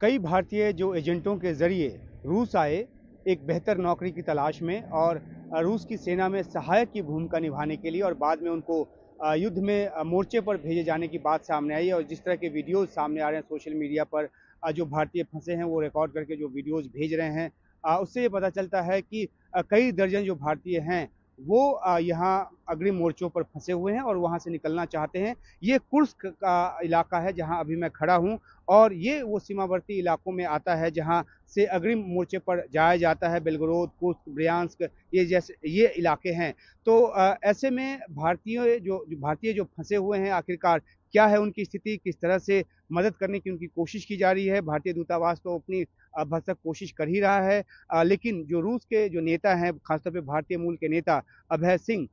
कई भारतीय जो एजेंटों के ज़रिए रूस आए एक बेहतर नौकरी की तलाश में और रूस की सेना में सहायक की भूमिका निभाने के लिए और बाद में उनको युद्ध में मोर्चे पर भेजे जाने की बात सामने आई है। और जिस तरह के वीडियोज़ सामने आ रहे हैं सोशल मीडिया पर, जो भारतीय फंसे हैं वो रिकॉर्ड करके जो वीडियोज़ भेज रहे हैं, उससे ये पता चलता है कि कई दर्जन जो भारतीय हैं वो यहाँ अग्रिम मोर्चों पर फंसे हुए हैं और वहाँ से निकलना चाहते हैं। ये कुर्स्क का इलाका है जहाँ अभी मैं खड़ा हूँ और ये वो सीमावर्ती इलाकों में आता है जहाँ से अग्रिम मोर्चे पर जाया जाता है। बेलगोरोद, कुर्स्क, ब्रियांस्क, ये इलाके हैं। तो ऐसे में भारतीय जो फंसे हुए हैं, आखिरकार क्या है उनकी स्थिति, किस तरह से मदद करने की उनकी कोशिश की जा रही है। भारतीय दूतावास तो अपनी भरसक कोशिश कर ही रहा है, लेकिन जो रूस के जो नेता हैं, खासतौर पे भारतीय मूल के नेता अभय सिंह,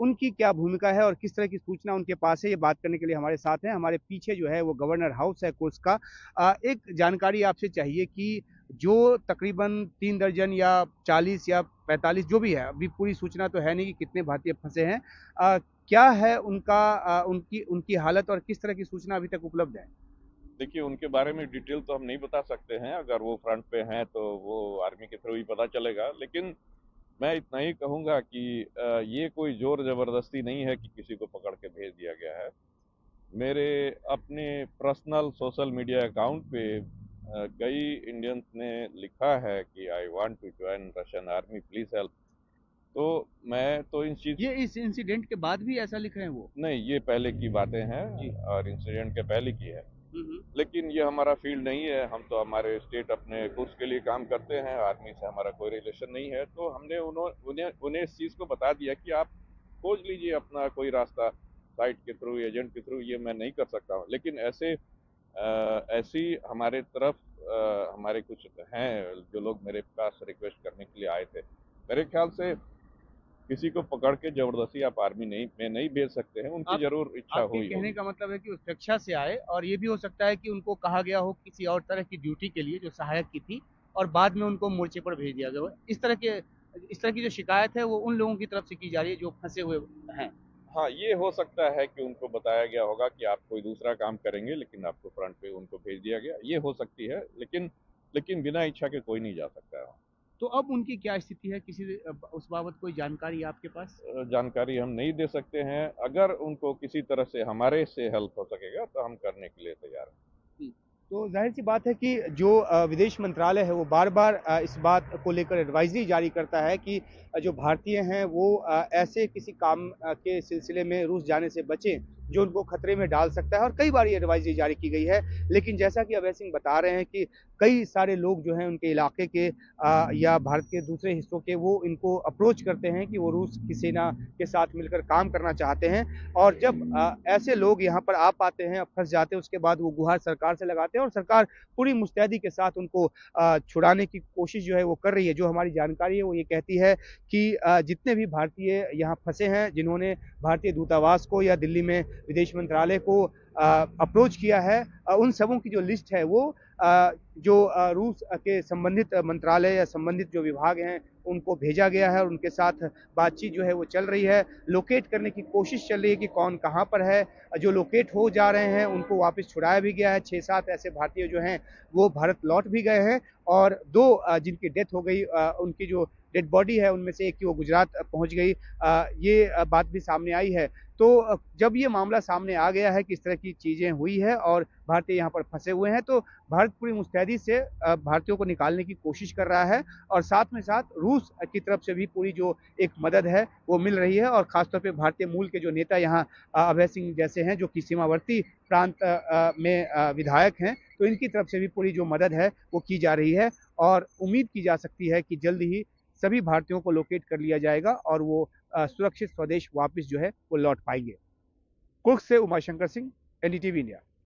उनकी क्या भूमिका है और किस तरह की सूचना उनके पास है, ये बात करने के लिए हमारे साथ हैं। हमारे पीछे जो है वो गवर्नर हाउस है कुर्स्क का। एक जानकारी आपसे चाहिए कि जो तकरीबन 3 दर्जन या 40 या 45 जो भी है, अभी पूरी सूचना तो है नहीं कि कितने भारतीय फंसे हैं। क्या है उनकी उनकी हालत और किस तरह की सूचना अभी तक उपलब्ध है? देखिए, उनके बारे में डिटेल तो हम नहीं बता सकते हैं। अगर वो फ्रंट पे हैं तो वो आर्मी के थ्रू ही पता चलेगा। लेकिन मैं इतना ही कहूँगा कि ये कोई ज़ोर ज़बरदस्ती नहीं है कि किसी को पकड़ के भेज दिया गया है। मेरे अपने पर्सनल सोशल मीडिया अकाउंट पे कई इंडियंस ने लिखा है कि I want to join Russian army, please help. तो मैं तो इन चीज़ ये इस इंसिडेंट के बाद भी ऐसा लिख रहे हैं वो? नहीं, ये पहले की बातें जी। हैं और इंसिडेंट के पहले की है। हुँ, हुँ। लेकिन ये हमारा फील्ड नहीं है। हम तो हमारे स्टेट अपने कोर्स के लिए काम करते हैं, आर्मी से हमारा कोई रिलेशन नहीं है। तो हमने उन्हें उन्हें इस चीज़ को बता दिया कि आप खोज लीजिए अपना कोई रास्ता, साइट के थ्रू, एजेंट के थ्रू। ये मैं नहीं कर सकता हूँ। लेकिन ऐसी हमारे तरफ हमारे कुछ हैं जो लोग मेरे पास रिक्वेस्ट करने के लिए आए थे। मेरे ख्याल से किसी को पकड़ के जबरदस्ती आप आर्मी नहीं में नहीं भेज सकते हैं। उनकी आप जरूर इच्छा आपके हुई कहने होगी। का मतलब है कि वो स्वेच्छा से आए और ये भी हो सकता है कि उनको कहा गया हो किसी और तरह की ड्यूटी के लिए जो सहायक की थी और बाद में उनको मोर्चे पर भेज दिया गया हो। इस तरह की जो शिकायत है वो उन लोगों की तरफ से की जा रही है जो फंसे हुए हैं। हाँ, ये हो सकता है कि उनको बताया गया होगा कि आप कोई दूसरा काम करेंगे, लेकिन आपको फ्रंट पे उनको भेज दिया गया। ये हो सकती है, लेकिन बिना इच्छा के कोई नहीं जा सकता है। तो अब उनकी क्या स्थिति है? उस बाबत कोई जानकारी है आपके पास? जानकारी हम नहीं दे सकते हैं। अगर उनको किसी तरह से हमारे से हेल्प हो सकेगा तो हम करने के लिए तैयार हैं। जी। तो ज़ाहिर-सी बात है कि जो विदेश मंत्रालय है वो बार-बार इस बात को लेकर एडवाइज़री जारी करता है कि जो भारतीय हैं वो ऐसे किसी काम के सिलसिले में रूस जाने से बचें, जो उनको खतरे में डाल सकता है और कई बार ये एडवाइज़री जारी की गई है। लेकिन जैसा कि अभय सिंह बता रहे हैं कि कई सारे लोग जो हैं उनके इलाके के या भारत के दूसरे हिस्सों के, वो इनको अप्रोच करते हैं कि वो रूस की सेना के साथ मिलकर काम करना चाहते हैं। और जब ऐसे लोग यहाँ पर आ पाते हैं, फँस जाते हैं, उसके बाद वो गुहार सरकार से लगाते हैं और सरकार पूरी मुस्तैदी के साथ उनको छुड़ाने की कोशिश जो है वो कर रही है। जो हमारी जानकारी है वो ये कहती है कि जितने भी भारतीय यहाँ फँसे हैं, जिन्होंने भारतीय दूतावास को या दिल्ली में विदेश मंत्रालय को अप्रोच किया है, उन सबों की जो लिस्ट है वो जो रूस के संबंधित मंत्रालय या संबंधित जो विभाग हैं उनको भेजा गया है और उनके साथ बातचीत जो है वो चल रही है। लोकेट करने की कोशिश चल रही है कि कौन कहाँ पर है। जो लोकेट हो जा रहे हैं उनको वापस छुड़ाया भी गया है। 6-7 ऐसे भारतीय जो हैं वो भारत लौट भी गए हैं और 2 जिनकी डेथ हो गई, उनकी जो डेड बॉडी है उनमें से एक की वो गुजरात पहुँच गई। ये बात भी सामने आई है। तो जब ये मामला सामने आ गया है कि इस तरह की चीज़ें हुई है और भारतीय यहाँ पर फँसे हुए हैं, तो भारत पूरी मुस्तैदी से भारतीयों को निकालने की कोशिश कर रहा है और साथ में साथ रूस की तरफ से भी पूरी जो एक मदद है वो मिल रही है। और ख़ासतौर पे भारतीय मूल के जो नेता यहाँ अभय सिंह जैसे हैं जो कि सीमावर्ती प्रांत में विधायक हैं, तो इनकी तरफ से भी पूरी जो मदद है वो की जा रही है और उम्मीद की जा सकती है कि जल्द ही सभी भारतीयों को लोकेट कर लिया जाएगा और वो सुरक्षित स्वदेश वापस जो है वो लौट पाएँगे। कुर्क से उमाशंकर सिंह, एनडीटीवी इंडिया।